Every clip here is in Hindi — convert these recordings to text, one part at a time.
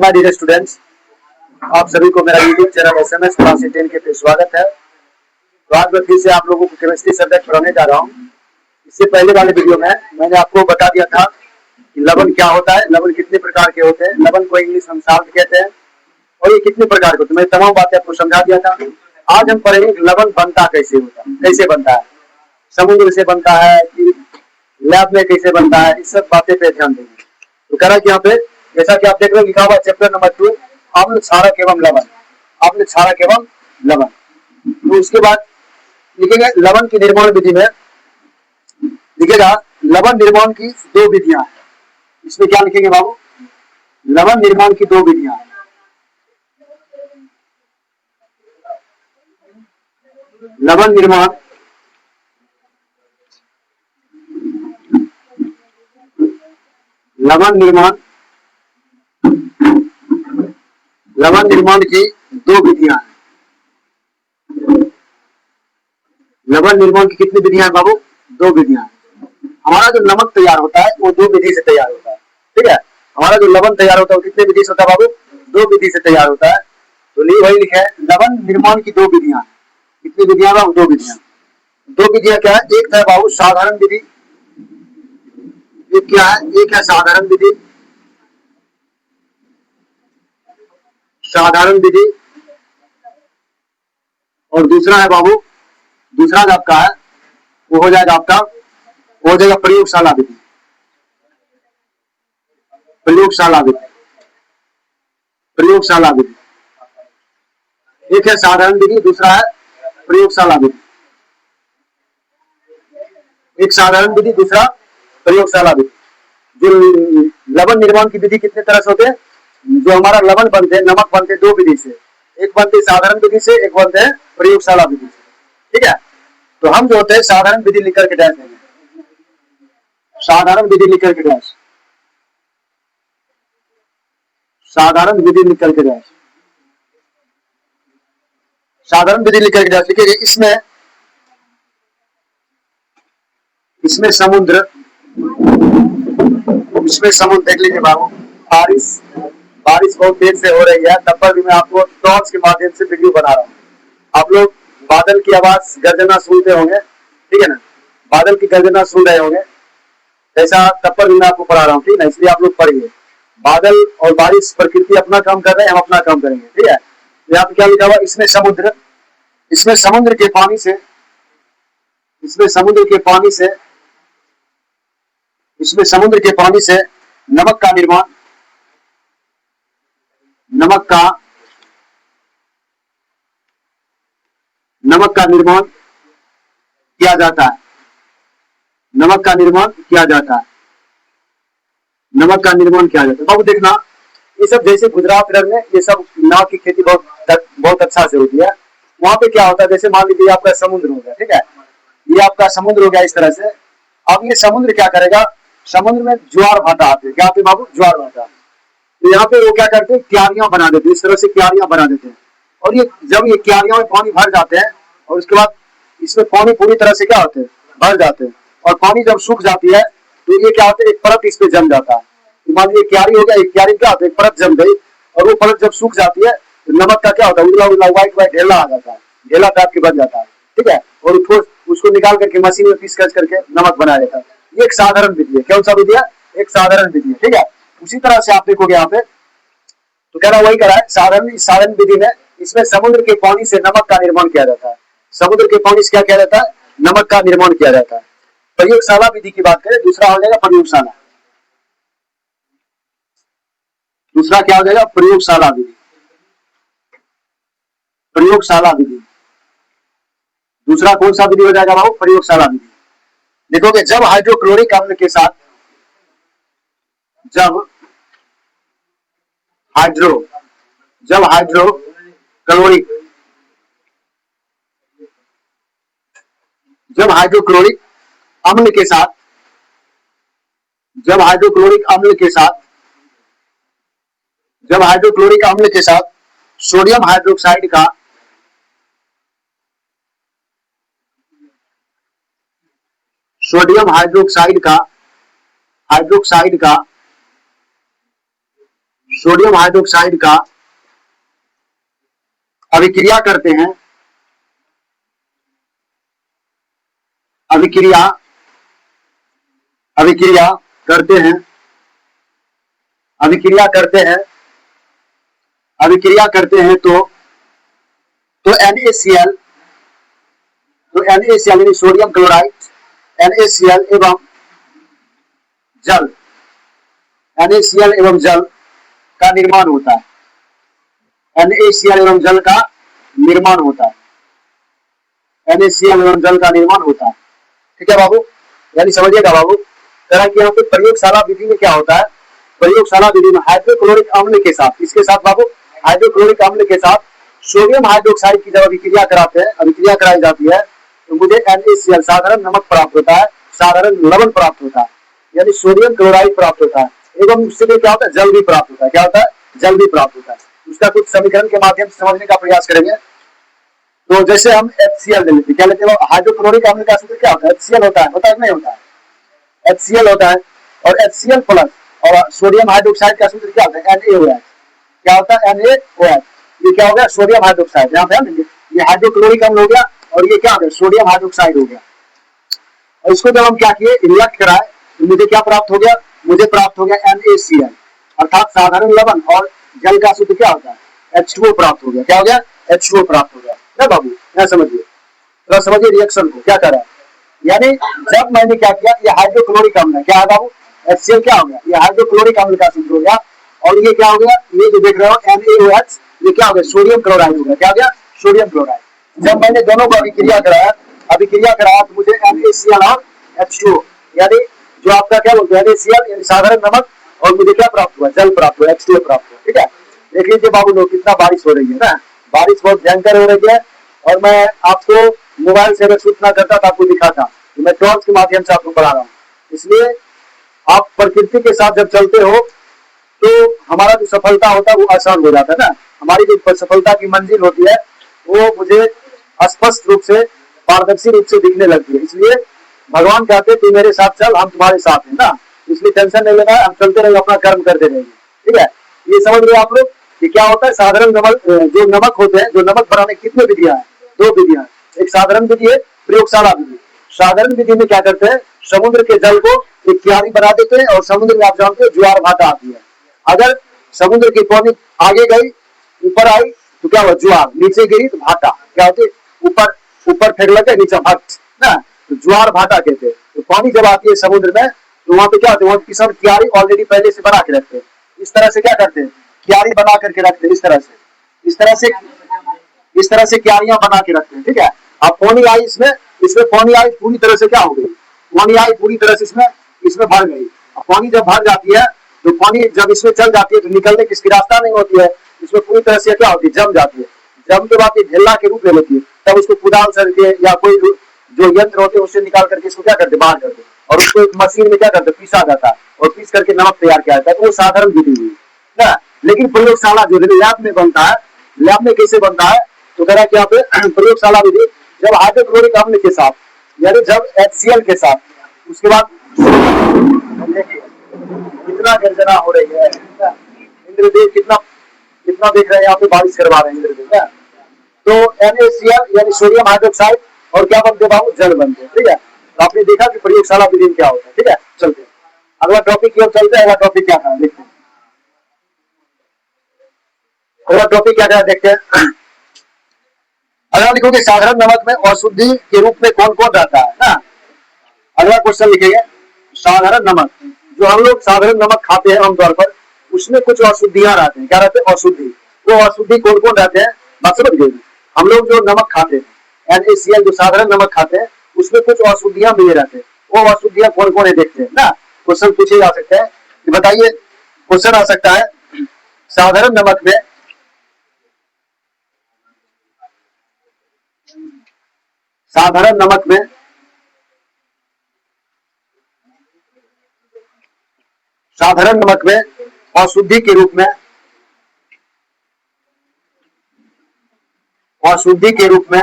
माय डियर स्टूडेंट्स, आप सभी को मेरा यूट्यूब चैनल एसएमएस क्लास 10 के पे स्वागत है। तो आज मैं फिर से आप लोगों को केमिस्ट्री सब्जेक्ट पढ़ाने जा रहा हूँ। इससे पहले वाले वीडियो में मैंने आपको बता दिया था कि लवण क्या होता है, लवण कितने प्रकार के होते हैं, लवण को इंग्लिश में साल्ट कहते हैं और ये कितने प्रकार के होते हैं। मैं तमाम बातें आपको समझा दिया था। आज हम पढ़ेंगे लवण बनता कैसे होता है, कैसे बनता है, समुद्र से बनता है कि लैब में कैसे बनता है, इस सब बातें पे ध्यान देंगे। तो कह रहा है कि यहाँ पे जैसा कि आप देख रहे हो लिखा हुआ चैप्टर नंबर 2 अम्ल क्षारक एवं लवण, अम्ल क्षारक एवं लवण। तो उसके बाद लिखेंगे लवण की निर्माण विधि में लिखेगा लवण निर्माण की दो विधियां हैं। इसमें क्या लिखेंगे बाबू? लवण निर्माण की दो विधियां हैं। लवण निर्माण लवण निर्माण लवण निर्माण की दो विधियां हैं। लवण निर्माण की कितनी विधियां हैं बाबू? दो विधियां हैं। हमारा जो नमक तैयार होता है वो दो विधि से तैयार होता है, ठीक है। हमारा जो लवण तैयार होता है वो कितने विधि से होता है बाबू? दो विधि से तैयार होता है। तो नहीं वही लिखा है लवण निर्माण की दो विधियां। कितनी विधियां बाबू? दो विधियां। दो विधियां क्या है? एक है बाबू साधारण विधि, एक क्या है? एक है साधारण विधि, साधारण विधि और दूसरा है बाबू, दूसरा जो आपका है वो हो जाएगा आपका, वो हो जाएगा प्रयोगशाला विधि। प्रयोगशाला विधि, प्रयोगशाला विधि। एक है साधारण विधि, दूसरा है प्रयोगशाला विधि। एक साधारण विधि, दूसरा प्रयोगशाला विधि। जो लवण निर्माण की विधि कितने तरह से होते हैं? जो हमारा लवण बनते हैं, नमक बनते हैं दो विधि से, एक बनते हैं साधारण विधि से, एक बनते हैं प्रयोगशाला विधि से, ठीक है। तो हम जो होते हैं साधारण विधि लिख करके डैश देंगे, साधारण विधि लिख करके डैश, साधारण विधि लिख करके डैश, साधारण विधि लिख करके डैश लिखिए। इसमें इसमें समुद्र, इसमें समुद्र देख लीजिए बाबू। बारिश बारिश बहुत तेज से हो रही है, तब पर भी मैं आपको टॉर्च के माध्यम से वीडियो बना रहा हूँ। आप लोग बादल की आवाज गर्जना सुनते होंगे, ठीक है ना, बादल की गर्जना सुन रहे होंगे, ऐसा तब पर भी मैं आपको पढ़ा रहा हूँ, ठीक है ना। इसलिए आप लोग पढ़िए। बादल और बारिश, प्रकृति अपना काम कर रहे हैं, हम अपना काम करेंगे, ठीक है। यहाँ पे क्या लिखा हुआ? इसमें समुद्र, इसमें समुद्र के पानी से, इसमें समुद्र के पानी से, इसमें समुद्र के पानी से नमक का निर्माण, नमक का नमक का निर्माण किया जाता है, नमक का निर्माण किया जाता है, नमक का निर्माण किया जाता है। बाबू देखना, ये सब जैसे गुजरात इधर में ये सब नाव की खेती बहुत अच्छा से होती है। वहां पे क्या होता है, जैसे मान लीजिए आपका समुद्र हो गया, ठीक है, ये आपका समुद्र हो गया इस तरह से। अब ये समुद्र क्या करेगा? समुद्र में ज्वार भाटा आते हैं, क्या आते हैं बाबू? ज्वार भाटा। तो यहाँ पे वो क्या करते हैं? क्यारियां बना देते हैं, इस तरह से क्यारियां बना देते हैं। और ये जब ये क्यारियों में पानी भर जाते हैं और उसके बाद इसमें पानी पूरी तरह से क्या होते हैं? भर जाते हैं। और पानी जब सूख जाती है तो ये क्या होता है? एक परत इस पे जम जाता है। तो मान लीजिए क्यारी हो गया, एक क्यारी क्या होता है? एक परत जम गई और वो परत जब सूख जाती है तो नमक का क्या होता है? उजला उजला व्हाइट व्हाइट ढेला आ जाता है, ढेला टाइप के बन जाता है, ठीक है। और उसको निकाल करके मशीन में पीस करके नमक बनाया जाता है। ये एक साधारण विधि है। कौन सा विधि है? एक साधारण विधि है, ठीक है। उसी तरह से आप देखोगे यहाँ पे तो कह रहा वही करा है साधारण साधारण विधि में। इसमें समुद्र के पानी से नमक का निर्माण किया जाता है, समुद्र के पानी से क्या किया जाता है? नमक का निर्माण किया जाता है। प्रयोगशाला विधि की बात करें, दूसरा हो जाएगा प्रयोगशाला, दूसरा क्या हो जाएगा? प्रयोगशाला विधि, प्रयोगशाला विधि। दूसरा कौन सा विधि हो जाएगा बाबू? प्रयोगशाला विधि। देखोगे जब हाइड्रोक्लोरिक अम्ल के साथ, जब हाइड्रो जब हाइड्रोक्लोरिक जब हाइड्रोक्लोरिक अम्ल के साथ, जब हाइड्रोक्लोरिक अम्ल के साथ, जब हाइड्रोक्लोरिक अम्ल के साथ सोडियम हाइड्रोक्साइड का, सोडियम हाइड्रोक्साइड का सोडियम हाइड्रोक्साइड का अभिक्रिया करते हैं, अभिक्रिया अभिक्रिया करते हैं, अभिक्रिया करते हैं, अभिक्रिया करते हैं तो NaCl, तो NaCl यानी सोडियम क्लोराइड, NaCl एवं जल, NaCl एवं जल का निर्माण होता है, NaCl एवं जल का निर्माण होता है, NaCl एवं जल का निर्माण होता है। ठीक है बाबू, यानी समझिएगा बाबू, तरह की यहाँ पे प्रयोगशाला विधि में क्या होता है, प्रयोगशाला विधि में हाइड्रोक्लोरिक अम्ल के साथ, इसके साथ बाबू हाइड्रोक्लोरिक अम्ल के साथ सोडियम हाइड्रोक्साइड की जब अभिक्रिया कराते हैं, अभिक्रिया कराई जाती है तो मुझे NaCl साधारण नमक प्राप्त होता है, साधारण लवण प्राप्त होता है, यानी सोडियम क्लोराइड प्राप्त होता है, एवं उससे क्या होता है, जल भी प्राप्त होता है। क्या होता है, जल भी प्राप्त होता है। उसका कुछ समीकरण के माध्यम से समझने का प्रयास करेंगे। तो जैसे हम HCl ले लेते, क्या लेते हैं, हाइड्रोक्लोरिक अम्ल का सूत्र क्या होता है, HCl होता है नहीं होता है, HCl होता है, और HCl प्लस और सोडियम हाइड्रोक्साइड का सूत्र क्या होता है, NaOH। क्या होता है, NaOH। ये क्या हो गया, सोडियम हाइड्रोक्साइड, यहाँ पे ये हाइड्रोक्लोरिक अम्ल हो गया और ये क्या हो गया, सोडियम हाइड्रोक्साइड हो गया। और इसको जब हम क्या किए, रिएक्ट कराए तो मुझे क्या प्राप्त हो गया, मुझे प्राप्त हो गया NaCl, अर्थात साधारण लवण, और जल का सूत्र क्या होता है, H2O प्राप्त हो गया। क्या हो गया, H2O प्राप्त हो गया ना बाबू, यहाँ समझिए, थोड़ा समझिए रिएक्शन को क्या कर रहा है। यानी जब मैंने क्या किया, ये हाइड्रोक्लोरिक अम्ल है, क्या है बाबू, HCl क्या हो गया, ये हाइड्रोक्लोरिक अम्ल का सूत्र हो गया, और ये क्या हो गया, ये जो देख रहे हो NaOH, ये क्या हो गया, सोडियम क्लोराइड हो गया। क्या हो गया, सोडियम क्लोराइड। जब मैंने दोनों को अभिक्रिया कराया तो मुझे NaCl और H2O, यानी जो आपका क्या बोलते हैं, NaCl यानी साधारण नमक, और मुझे क्या प्राप्त हुआ, जल प्राप्त हुआ, H2O प्राप्त हुआ। ठीक है, देख लीजिए बाबू लोग, कितना बारिश हो रही है ना, बारिश बहुत भयंकर हो रही है, और मैं आपको मोबाइल से अगर सूचना करता तो आपको दिखाता, तो मैं टॉर्च के माध्यम से आपको पढ़ा रहा हूँ। इसलिए आप प्रकृति के साथ जब चलते हो तो हमारा जो सफलता होता है वो आसान हो जाता है ना, हमारी जो सफलता की मंजिल होती है वो मुझे स्पष्ट रूप से, पारदर्शी रूप से दिखने लगती है। इसलिए भगवान कहते हैं तू मेरे साथ चल, हम तुम्हारे साथ हैं ना, इसलिए टेंशन नहीं लेना है, हम चलते रहेंगे, अपना कर्म करते रहेंगे। ठीक है, ये समझ रहे आप लोग कि क्या होता है, साधारण नमक, जो नमक होते हैं, जो नमक बनाने की कितनी विधियां हैं, 2 विधियां, एक साधारण विधि है, प्रयोगशाला विधि। साधारण विधि में क्या करते हैं, समुद्र के जल को एक क्यारी बना देते हैं, और समुद्र में आप जानते हो ज्वार भाटा आती है, अगर समुद्र की पानी आगे गई, ऊपर आई तो क्या हुआ, ज्वार, नीचे गिरी तो भाटा। क्या होती है, ऊपर फेंक लेते, नीचे भट ना, तो ज्वार भाटा कहते हैं। तो पानी जब आती है समुद्र में तो वहां पे क्या होता है, वहां किसान क्यारी ऑलरेडी पहले से बना के रखते हैं, इस तरह से क्या करते हैं, क्यारी बना करके रखते हैं, इस तरह से क्यारियां बना के रखते हैं। ठीक है, अब पानी आई इसमें पानी आई पूरी तरह से क्या हो गई, पानी आई पूरी तरह से इसमें भर गई। अब पानी जब भर जाती है तो पानी जब इसमें चल जाती है तो निकलने की इसकी रास्ता नहीं होती है, इसमें पूरी तरह से क्या होती है, जम जाती है। जम के बाद ये ढेला के रूप ले लेती है, तब उसको कुदाल सर के या कोई जो यंत्र होते हैं उससे निकाल करके इसको क्या करते, बाहर करते, और उसको एक मशीन में क्या करते, पीसा जाता है, और पीस करके नमक तैयार किया जाता है। तो वो साधारण विधि हुई ना। लेकिन प्रयोगशाला जो लैब में बनता है, लैब में कैसे बनता है, तो कह रहा है कि यहाँ पे प्रयोगशाला विधि, जब हाइड्रोक्लोरिक अम्ल के साथ, यानी जब HCl के साथ, उसके बाद कितना गर्जना हो रही है, इंद्रदेव कितना देख रहे हैं, यहाँ पे बारिश करवा रहे हैं इंद्रदेव। तो NaCl यानी सोडियम हाइड्रोक्साइड और क्या बनते बाबू, जल बनते हैं। ठीक है, तो आपने देखा कि प्रयोगशाला विधि में क्या होता है। ठीक है, चलते हैं अगला टॉपिक की ओर चलते हैं। अगला टॉपिक क्या था देखते हैं, अगला टॉपिक क्या था देखते हैं। अगला लिखोगे साधारण नमक में अशुद्धि के रूप में कौन कौन रहता है ना। अगला क्वेश्चन लिखेंगे, साधारण नमक, जो हम लोग साधारण नमक खाते हैं आमतौर पर, उसमें कुछ अशुद्धियां रहते हैं। क्या रहते हैं, अशुद्धि। वो अशुद्धि कौन कौन रहते हैं, बात समझ गए। हम लोग जो नमक खाते हैं NaCl, जो साधारण नमक खाते हैं, उसमें कुछ अशुद्धियां मिले रहते हैं। वो अशुद्धियां कौन कौन है देखते हैं ना। क्वेश्चन पूछे जा सकते हैं कि बताइए, क्वेश्चन आ सकता है साधारण नमक में, साधारण नमक में साधारण नमक में अशुद्धि के रूप में, अशुद्धि के रूप में,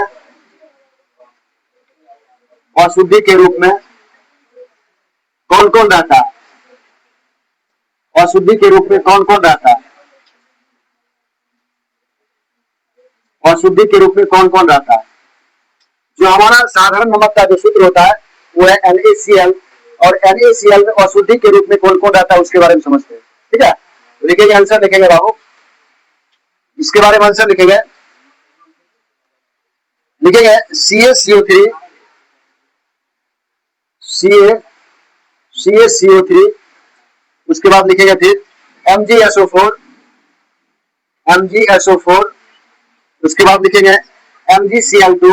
अशुद्धि के रूप में कौन कौन रहता है, अशुद्धि के रूप में कौन कौन रहता है। अशुद्धि के रूप में कौन कौन रहता है? जो हमारा साधारण नमक का जो सूत्र होता है वो है NaCl, और NaCl में अशुद्धि के रूप में कौन कौन रहता है उसके बारे में समझते हैं। ठीक है, तो लिखेंगे आंसर, लिखेंगे बाबू, इसके बारे में आंसर लिखेंगे, लिखेंगे CaCO3, CaCO3, उसके बाद लिखेंगे फिर MgSO4, MgSO4, उसके बाद लिखेंगे MgCl2,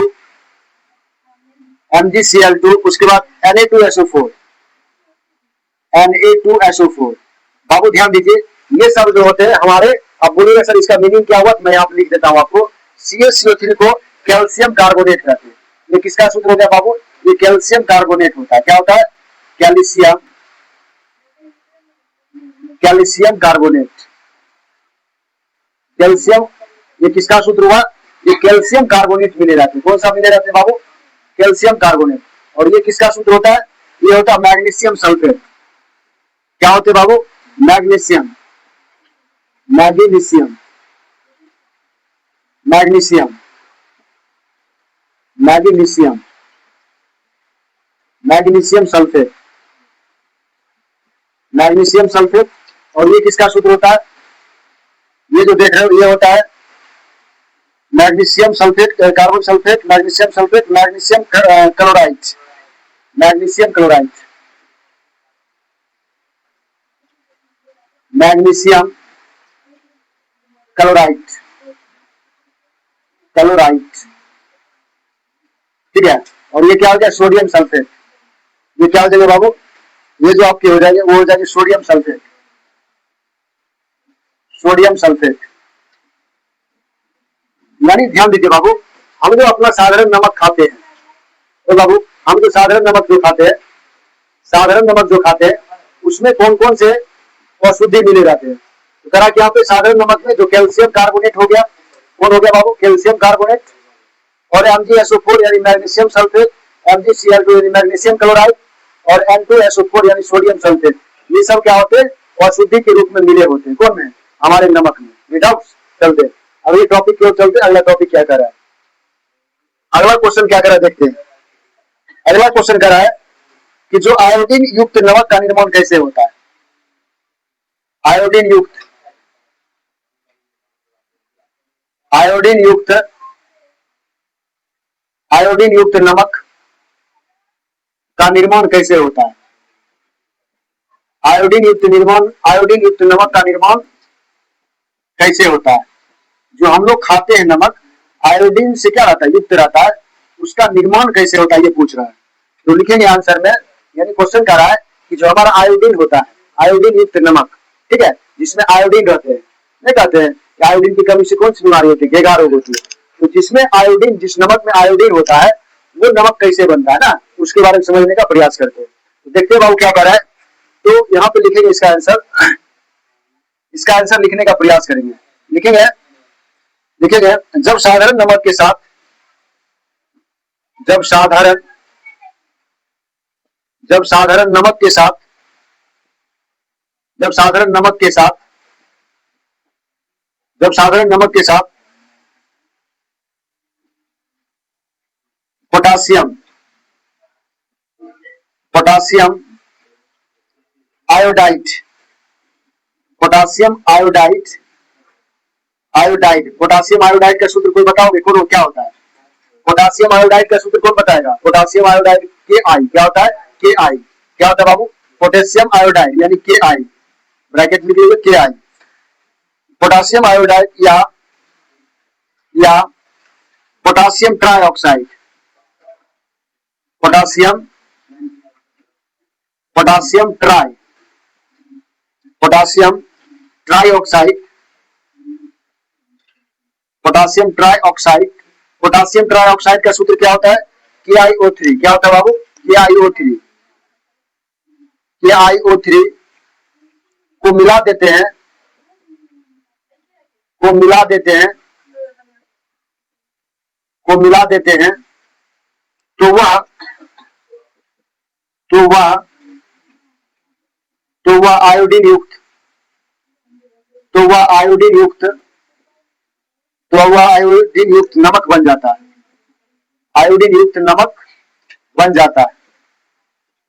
MgCl2, उसके बाद Na2SO4, Na2SO4। बाबू ध्यान दीजिए, ये सब जो होते हैं हमारे, अब बोलिएगा सर इसका मीनिंग क्या हुआ, तो मैं यहाँ पे लिख देता हूँ आपको। CaCO3 को कैल्शियम कार्बोनेट कहते हैं। ये किसका सूत्र हो गया बाबू? ये कैल्शियम कार्बोनेट होता है। क्या होता है? कैल्शियम, कैल्शियम कार्बोनेट, कैल्शियम, ये किसका सूत्र हुआ? ये कैल्शियम कार्बोनेट मिले रहते हैं। कौन सा मिले रहते हैं बाबू? Calcium carbonate. और ये किसका सूत्र होता है? ये होता है मैग्नीशियम सल्फेट। क्या होते हैं बाबू? Magnesium, magnesium, magnesium, magnesium, magnesium sulphate, magnesium sulphate. और ये किसका सूत्र होता है? ये जो देख रहे हो ये होता है magnesium sulphate, carbon sulphate, magnesium sulphate, magnesium chloride, magnesium chloride, magnesium chloride, chloride. ठीक है, और ये क्या हो गया? Sodium sulphate. ये क्या हो जाएगा बाबू? ये जो आपके हो जाएंगे वो हो जाएंगे सोडियम सल्फेट, सोडियम सल्फेट। यानी ध्यान दीजिए बाबू, हम जो अपना साधारण नमक खाते हैं, तो बाबू हम जो साधारण नमक जो खाते हैं, साधारण नमक जो खाते हैं उसमें कौन कौन से अशुद्धि मिले रहते हैं? तो करा कि यहाँ पे साधारण नमक में जो कैल्शियम कार्बोनेट हो गया, कौन हो गया बाबू? कैल्शियम कार्बोनेट, और MgSO4 यानी मैग्नीशियम सल्फेट, MgCl2 यानी मैग्नीशियम क्लोराइड, और N2SO4 यानी सोडियम सल्फेट। ये सब क्या होते हैं? अशुद्धि के रूप में मिले होते हैं। कौन में? हमारे नमक में। विदाउट चलते, अब ये टॉपिक की ओर चलते, अगला टॉपिक क्या कर रहा है, अगला क्वेश्चन क्या कर रहा है देखते हैं। अगला क्वेश्चन कर रहा है कि जो आयोडीन युक्त नमक का निर्माण कैसे होता है? आयोडीन युक्त, आयोडीन युक्त, आयोडीन युक्त नमक का निर्माण कैसे होता है? आयोडीन युक्त निर्माण, आयोडीन युक्त नमक का निर्माण कैसे होता है? जो हम लोग खाते हैं नमक, आयोडीन से क्या रहता है? युक्त रहता है। उसका निर्माण कैसे होता है ये पूछ रहा है। तो लिखेंगे आंसर में, यानी क्वेश्चन कर रहा है कि जो हमारा आयोडीन होता है, आयोडीन युक्त नमक, ठीक है, जिसमें आयोडीन रहते हैं, नहीं कहते हैं कि आयोडीन की कमी से कौन सी बीमारी होती है? घेगा रोग होती है। तो जिसमें आयोडीन, जिस नमक में आयोडीन होता है वो नमक कैसे बनता है ना, उसके बारे में समझने का प्रयास करते हैं। तो देखते हैं बाबू क्या कर रहा है। तो यहाँ पे लिखेंगे इसका आंसर, इसका आंसर लिखने का प्रयास करेंगे। लिखेंगे, लिखेंगे जब साधारण नमक के साथ, जब साधारण, जब साधारण नमक के साथ, जब साधारण नमक के साथ, जब साधारण नमक के साथ potassium, potassium iodide, potassium iodide, iodide, potassium iodide का सूत्र कोई बताओगे? कौन क्या होता है? पोटासियम आयोडाइड का सूत्र कौन बताएगा? पोटासियम आयोडाइड Ki, क्या होता है? Ki, क्या होता है बाबू? पोटेशियम आयोडाइड यानी Ki, ब्रैकेट में लिखिएगा Ki। पोटासियम आयोडाइड या potassium trioxide, potassium, potassium try, potassium trioxide, potassium trioxide, potassium trioxide का सूत्र क्या होता है? KiO3। क्या होता है बाबू? KiO3, KiO3 को मिला देते हैं, को मिला देते हैं, को मिला देते हैं, तो वह, तो वह, तो वह आयोडीन युक्त, तो वह आयोडीन युक्त, तो वह आयोडीन युक्त नमक बन जाता है, आयोडीन युक्त नमक बन जाता है,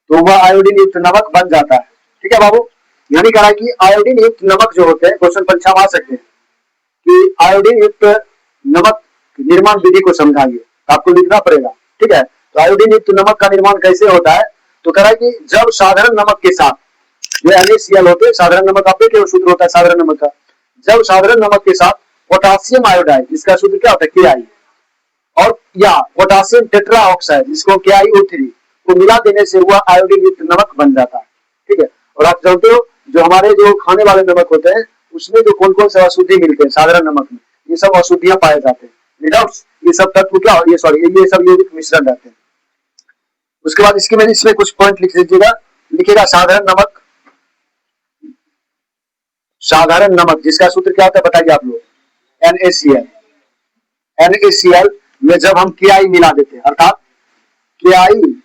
तो वह आयोडीन युक्त नमक बन जाता है। ठीक है बाबू, यानी कहा है कि आयोडीन युक्त नमक जो होते हैं, क्वेश्चन परीक्षा में आ सकते हैं कि आयोडीन युक्त नमक निर्माण विधि को समझाइए, आपको लिखना पड़ेगा। ठीक है, तो आयोडीन युक्त नमक का निर्माण कैसे होता है, तो कह रहा है कि जब साधारण नमक के साथ जो NaCl होते हैं, साधारण नमक आपके केवल सूत्र होता है साधारण नमक का, जब साधारण नमक के साथ पोटासियम आयोडाइड, जिसका सूत्र क्या होता है KI, और या पोटासियम टेट्रा ऑक्साइड, जिसको KiO3 को मिला देने से हुआ आयोडीन युक्त नमक बन जाता है। ठीक है, और आप जानते हो जो हमारे जो खाने वाले नमक होते हैं उसमें जो कौन कौन से अशुद्धि मिलते हैं साधारण नमक में, ये सब अशुद्धियां पाए जाते हैं, ये सब तत्व क्या, ये सॉरी ये सब यौगिक मिश्रण रहते हैं। उसके बाद इसके में इसमें कुछ पॉइंट लिख लीजिएगा, लिखेगा साधारण नमक, साधारण नमक जिसका सूत्र क्या होता है बताइए आप लोग, NaCl, NaCl में जब हम KI मिला देते हैं, अर्थात KI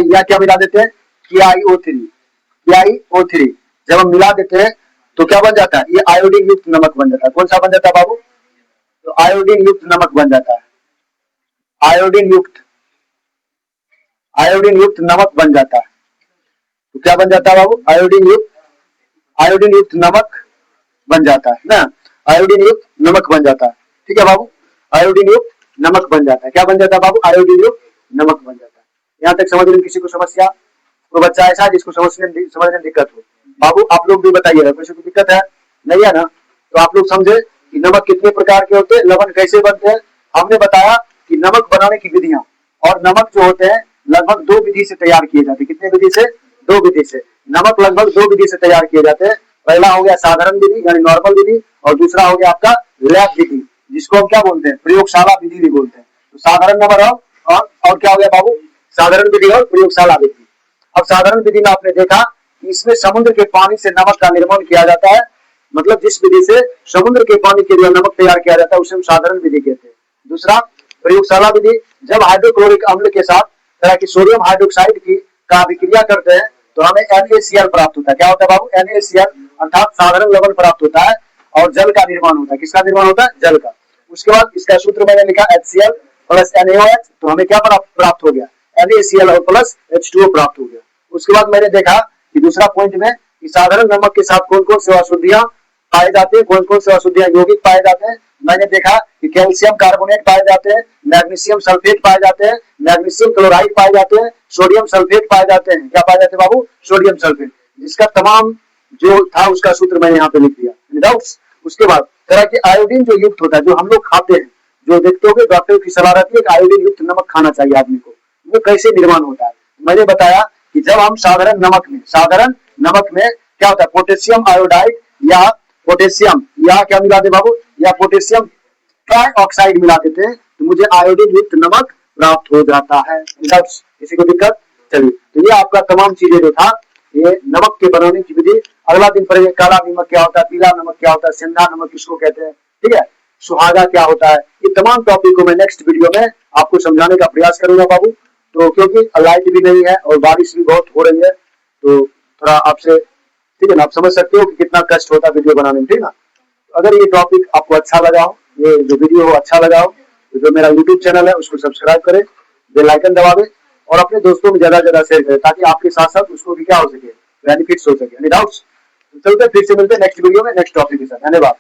या क्या मिला देते हैं, KiO3 जब हम मिला देते हैं तो क्या बन जाता है, ये आयोडीन युक्त नमक बन जाता है। कौन सा बन जाता है बाबू, तो आयोडीन युक्त नमक बन जाता है, आयोडीन युक्त नमक बन जाता है। तो क्या बन जाता है बाबू, आयोडीन युक्त नमक बन जाता है ना, आयोडीन युक्त नमक बन जाता है। ठीक है बाबू, आयोडीन युक्त नमक बन जाता है, क्या बन जाता है बाबू, आयोडीन युक्त नमक बन जाता है। यहाँ तक समझ में किसी को समस्या, कोई बच्चा ऐसा है जिसको समझने में दिक्कत हो, बाबू आप लोग भी बताइएगा, किसी को दिक्कत है नहीं है ना, तो आप लोग समझे कि नमक कितने प्रकार के होते हैं, लवण कैसे बनते हैं। हमने बताया कि नमक बनाने की विधियां, और नमक जो होते हैं लगभग 2 विधि से तैयार किए जाते हैं। कितने विधि से, 2 विधि से नमक लगभग 2 विधि से तैयार किए जाते हैं। पहला हो गया साधारण विधि यानी नॉर्मल विधि, और दूसरा हो गया आपका लैब विधि, जिसको हम क्या बोलते हैं, प्रयोगशाला विधि भी बोलते हैं। तो साधारण नंबर और क्या हो गया बाबू, साधारण विधि और प्रयोगशाला विधि। अब साधारण विधि में आपने देखा कि इसमें समुद्र के पानी से नमक का निर्माण किया जाता है, मतलब जिस विधि से समुद्र के पानी के लिए नमक तैयार किया जाता है उसे हम साधारण विधि कहते हैं। दूसरा प्रयोगशाला विधि, जब हाइड्रोक्लोरिक अम्ल के साथ तरह की सोडियम हाइड्रोक्साइड की का अभिक्रिया करते हैं तो हमें NaCl प्राप्त होता है। क्या होता है बाबू, NaCl अर्थात साधारण लवण प्राप्त होता है, और जल का निर्माण होता है। किसका निर्माण होता है, जल का। उसके बाद इसका सूत्र मैंने लिखा HCl प्लस NaOH, तो हमें क्या प्राप्त हो गया, NaCl और प्लस H2O प्राप्त हो गया। उसके बाद मैंने देखा कि दूसरा पॉइंट में कि साधारण नमक के साथ कौन कौन से अशुद्धियां पाए जाते हैं, कौन कौन से अशुद्धियां यौगिक पाए जाते हैं। मैंने देखा कि कैल्शियम कार्बोनेट पाए जाते हैं, मैग्नीशियम सल्फेट पाए जाते हैं, मैग्नीशियम क्लोराइड पाए जाते हैं, सोडियम सल्फेट पाए जाते हैं। क्या पाए जाते हैं बाबू, सोडियम सल्फेट, जिसका तमाम जो था उसका सूत्र मैंने यहाँ पे लिख दिया। उसके बाद तरह की आयोडीन जो युक्त होता है, जो हम लोग खाते हैं, जो देखते हो डॉक्टर की सलाह रहती है कि आयोडीन युक्त नमक खाना चाहिए आदमी को, वो कैसे निर्माण होता है। मैंने बताया कि जब हम साधारण नमक में क्या होता है, पोटेशियम आयोडाइड या पोटेशियम या क्या मिला दे बाबू, या पोटेशियम ट्राइऑक्साइड मिला देते हैं तो मुझे आयोडीन युक्त नमक प्राप्त हो जाता है। किसी को दिक्कत, चलिए तो ये आपका तमाम चीजें जो था ये नमक के बनाने की विधि। अगला दिन पढ़ेंगे काला नमक क्या होता है, पीला नमक क्या होता है, सेंधा नमक किसको कहते हैं, ठीक है, सुहागा क्या होता है। ये तमाम टॉपिक को मैं नेक्स्ट वीडियो में आपको समझाने का प्रयास करूंगा बाबू। तो क्योंकि लाइट भी नहीं है और बारिश भी बहुत हो रही है, तो थोड़ा आपसे, ठीक है ना, आप समझ सकते हो कि कितना कष्ट होता है वीडियो बनाने में, ठीक ना। अगर ये टॉपिक आपको अच्छा लगा हो, ये जो वीडियो हो अच्छा लगा हो, तो जो मेरा यूट्यूब चैनल है उसको सब्सक्राइब करें, बेल आइकन दबावे और अपने दोस्तों में ज्यादा ज्यादा शेयर करें, ताकि आपके साथ साथ उसको भी क्या हो सके, बेनिफिट्स हो सके, डाउट्स। तो चलते फिर से मिलते हैं नेक्स्ट वीडियो में नेक्स्ट टॉपिक के साथ। धन्यवाद।